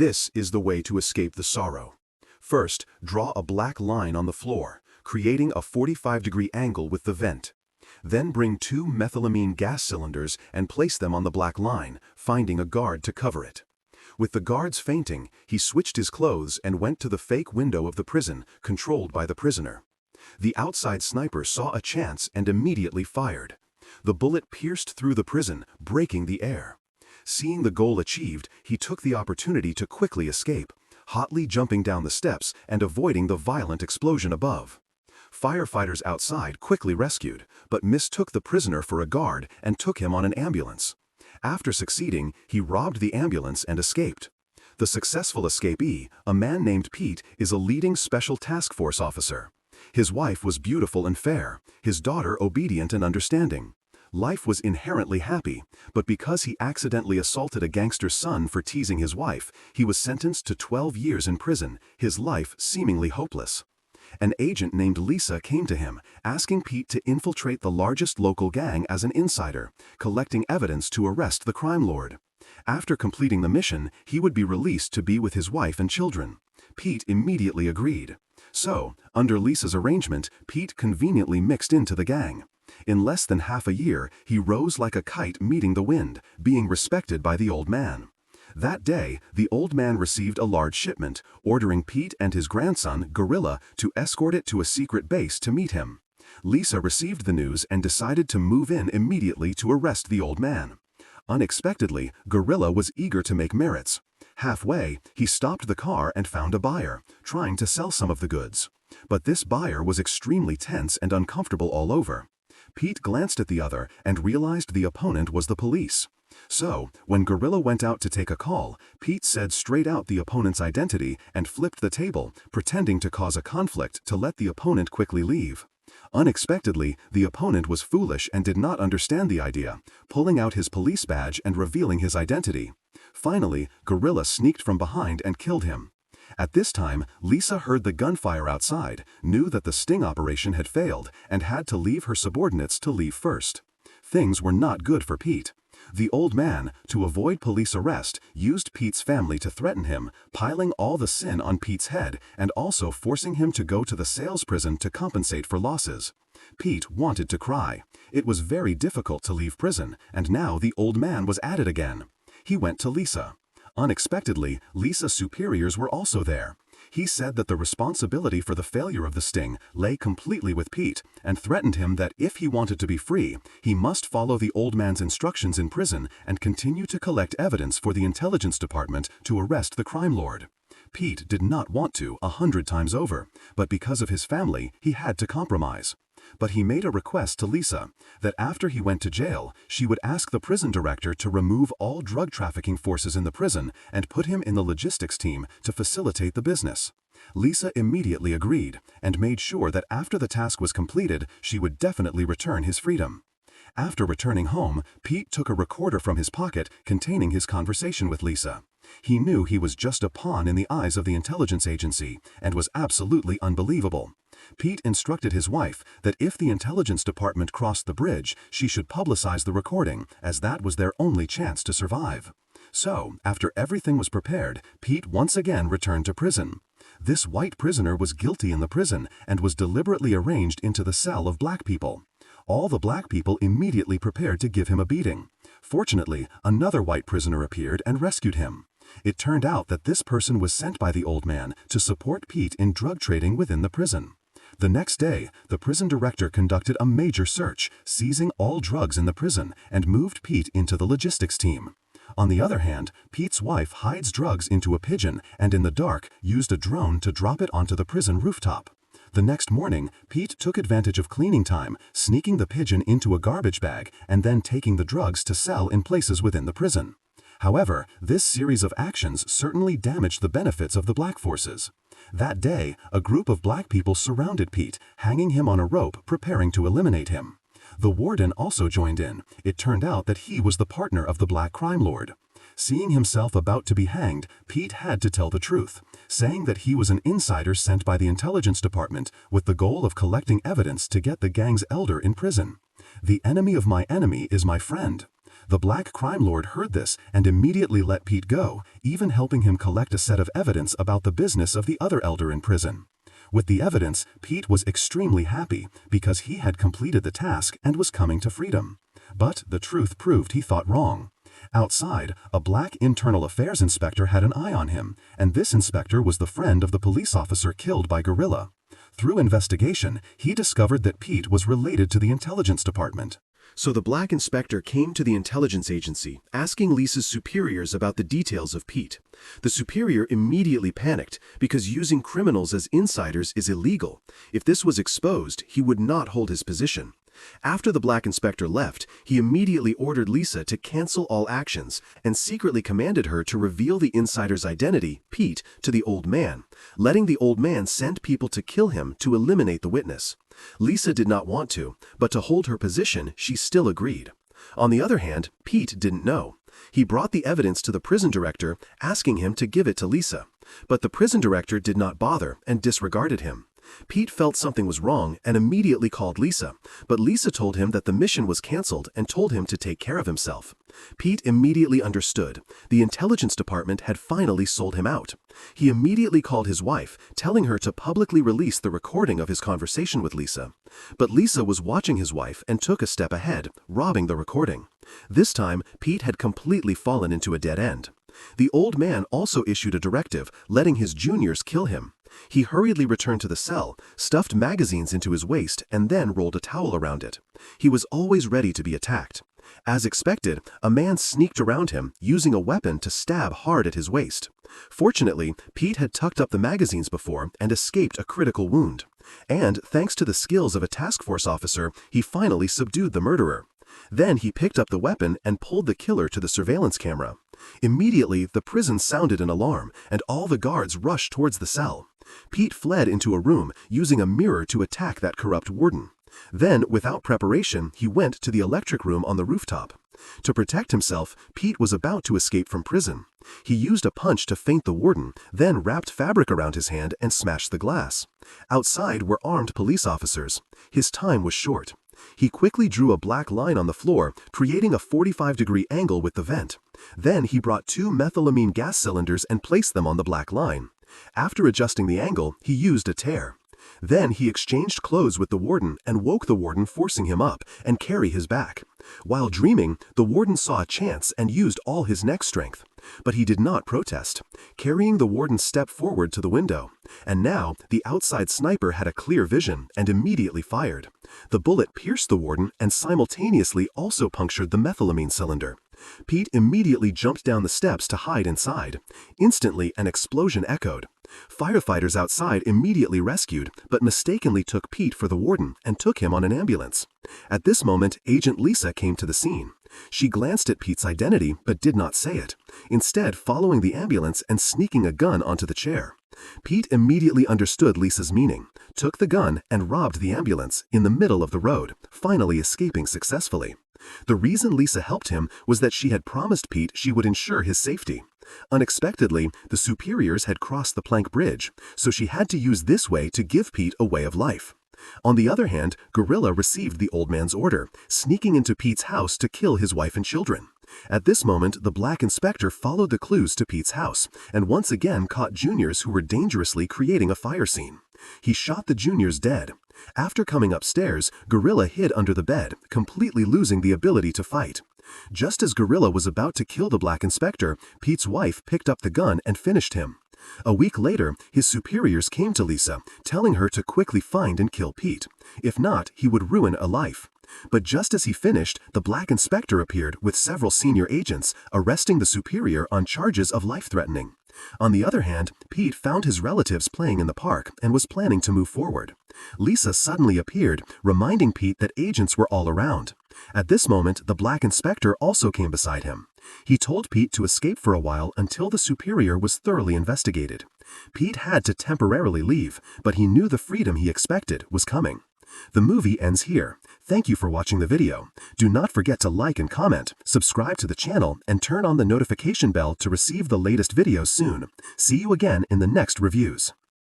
This is the way to escape the sorrow. First, draw a black line on the floor, creating a 45-degree angle with the vent. Then bring 2 methylamine gas cylinders and place them on the black line, finding a guard to cover it. With the guards fainting, he switched his clothes and went to the fake window of the prison, controlled by the prisoner. The outside sniper saw a chance and immediately fired. The bullet pierced through the prison, breaking the air. Seeing the goal achieved, he took the opportunity to quickly escape, hotly jumping down the steps and avoiding the violent explosion above. Firefighters outside quickly rescued, but mistook the prisoner for a guard and took him on an ambulance. After succeeding, he robbed the ambulance and escaped. The successful escapee, a man named Pete, is a leading special task force officer. His wife was beautiful and fair, his daughter obedient and understanding. Life was inherently happy, but because he accidentally assaulted a gangster's son for teasing his wife, he was sentenced to 12 years in prison, his life seemingly hopeless. An agent named Lisa came to him, asking Pete to infiltrate the largest local gang as an insider, collecting evidence to arrest the crime lord. After completing the mission, he would be released to be with his wife and children. Pete immediately agreed. So, under Lisa's arrangement, Pete conveniently mixed into the gang. In less than half a year, he rose like a kite meeting the wind, being respected by the old man. That day, the old man received a large shipment, ordering Pete and his grandson, Gorilla, to escort it to a secret base to meet him. Lisa received the news and decided to move in immediately to arrest the old man. Unexpectedly, Gorilla was eager to make merits. Halfway, he stopped the car and found a buyer, trying to sell some of the goods. But this buyer was extremely tense and uncomfortable all over. Pete glanced at the other and realized the opponent was the police. So, when Gorilla went out to take a call, Pete said straight out the opponent's identity and flipped the table, pretending to cause a conflict to let the opponent quickly leave. Unexpectedly, the opponent was foolish and did not understand the idea, pulling out his police badge and revealing his identity. Finally, Gorilla sneaked from behind and killed him. At this time, Lisa heard the gunfire outside, knew that the sting operation had failed, and had to leave her subordinates to leave first. Things were not good for Pete. The old man, to avoid police arrest, used Pete's family to threaten him, piling all the sin on Pete's head and also forcing him to go to the sales prison to compensate for losses. Pete wanted to cry. It was very difficult to leave prison, and now the old man was at it again. He went to Lisa. Unexpectedly, Lisa's superiors were also there. He said that the responsibility for the failure of the sting lay completely with Pete, and threatened him that if he wanted to be free, he must follow the old man's instructions in prison and continue to collect evidence for the intelligence department to arrest the crime lord. Pete did not want to 100 times over, but because of his family, he had to compromise. But he made a request to Lisa, that after he went to jail, she would ask the prison director to remove all drug trafficking forces in the prison and put him in the logistics team to facilitate the business. Lisa immediately agreed, and made sure that after the task was completed, she would definitely return his freedom. After returning home, Pete took a recorder from his pocket containing his conversation with Lisa. He knew he was just a pawn in the eyes of the intelligence agency, and was absolutely unbelievable. Pete instructed his wife that if the intelligence department crossed the bridge, she should publicize the recording, as that was their only chance to survive. So, after everything was prepared, Pete once again returned to prison. This white prisoner was guilty in the prison and was deliberately arranged into the cell of black people. All the black people immediately prepared to give him a beating. Fortunately, another white prisoner appeared and rescued him. It turned out that this person was sent by the old man to support Pete in drug trading within the prison. The next day, the prison director conducted a major search, seizing all drugs in the prison, and moved Pete into the logistics team. On the other hand, Pete's wife hides drugs into a pigeon and in the dark used a drone to drop it onto the prison rooftop. The next morning, Pete took advantage of cleaning time, sneaking the pigeon into a garbage bag and then taking the drugs to sell in places within the prison. However, this series of actions certainly damaged the benefits of the black forces. That day, a group of black people surrounded Pete, hanging him on a rope, preparing to eliminate him. The warden also joined in. It turned out that he was the partner of the black crime lord. Seeing himself about to be hanged, Pete had to tell the truth, saying that he was an insider sent by the intelligence department with the goal of collecting evidence to get the gang's elder in prison. The enemy of my enemy is my friend. The black crime lord heard this and immediately let Pete go, even helping him collect a set of evidence about the business of the other elder in prison. With the evidence, Pete was extremely happy because he had completed the task and was coming to freedom. But the truth proved he thought wrong. Outside, a black internal affairs inspector had an eye on him, and this inspector was the friend of the police officer killed by Gorilla. Through investigation, he discovered that Pete was related to the intelligence department. So the black inspector came to the intelligence agency, asking Lisa's superiors about the details of Pete. The superior immediately panicked because using criminals as insiders is illegal. If this was exposed, he would not hold his position. After the black inspector left, he immediately ordered Lisa to cancel all actions and secretly commanded her to reveal the insider's identity, Pete, to the old man, letting the old man send people to kill him to eliminate the witness. Lisa did not want to, but to hold her position, she still agreed. On the other hand, Pete didn't know. He brought the evidence to the prison director, asking him to give it to Lisa. But the prison director did not bother and disregarded him. Pete felt something was wrong and immediately called Lisa, but Lisa told him that the mission was canceled and told him to take care of himself. Pete immediately understood. The intelligence department had finally sold him out. He immediately called his wife, telling her to publicly release the recording of his conversation with Lisa. But Lisa was watching his wife and took a step ahead, robbing the recording. This time, Pete had completely fallen into a dead end. The old man also issued a directive, letting his juniors kill him. He hurriedly returned to the cell, stuffed magazines into his waist, and then rolled a towel around it. He was always ready to be attacked. As expected, a man sneaked around him, using a weapon to stab hard at his waist. Fortunately, Pete had tucked up the magazines before and escaped a critical wound. And, thanks to the skills of a task force officer, he finally subdued the murderer. Then he picked up the weapon and pulled the killer to the surveillance camera. Immediately, the prison sounded an alarm, and all the guards rushed towards the cell. Pete fled into a room, using a mirror to attack that corrupt warden. Then, without preparation, he went to the electric room on the rooftop. To protect himself, Pete was about to escape from prison. He used a punch to feint the warden, then wrapped fabric around his hand and smashed the glass. Outside were armed police officers. His time was short. He quickly drew a black line on the floor, creating a 45-degree angle with the vent. Then he brought 2 methylamine gas cylinders and placed them on the black line. After adjusting the angle, he used a tear. Then he exchanged clothes with the warden and woke the warden, forcing him up and carry his back. While dreaming, the warden saw a chance and used all his neck strength. But he did not protest. Carrying the warden stepped forward to the window. And now, the outside sniper had a clear vision and immediately fired. The bullet pierced the warden and simultaneously also punctured the methylamine cylinder. Pete immediately jumped down the steps to hide inside. Instantly, an explosion echoed. Firefighters outside immediately rescued, but mistakenly took Pete for the warden and took him on an ambulance. At this moment, Agent Lisa came to the scene. She glanced at Pete's identity but did not say it, instead following the ambulance and sneaking a gun onto the chair. Pete immediately understood Lisa's meaning, took the gun and robbed the ambulance in the middle of the road, finally escaping successfully. The reason Lisa helped him was that she had promised Pete she would ensure his safety. Unexpectedly, the superiors had crossed the plank bridge, so she had to use this way to give Pete a way of life. On the other hand, Gorilla received the old man's order, sneaking into Pete's house to kill his wife and children. At this moment, the black inspector followed the clues to Pete's house, and once again caught juniors who were dangerously creating a fire scene. He shot the juniors dead. After coming upstairs, Gorilla hid under the bed, completely losing the ability to fight. Just as Gorilla was about to kill the black inspector, Pete's wife picked up the gun and finished him. A week later, his superiors came to Lisa, telling her to quickly find and kill Pete. If not, he would ruin a life. But just as he finished, the black inspector appeared with several senior agents, arresting the superior on charges of life-threatening. On the other hand, Pete found his relatives playing in the park and was planning to move forward. Lisa suddenly appeared, reminding Pete that agents were all around. At this moment, the black inspector also came beside him. He told Pete to escape for a while until the superior was thoroughly investigated. Pete had to temporarily leave, but he knew the freedom he expected was coming. The movie ends here. Thank you for watching the video. Do not forget to like and comment, subscribe to the channel, and turn on the notification bell to receive the latest videos soon. See you again in the next reviews.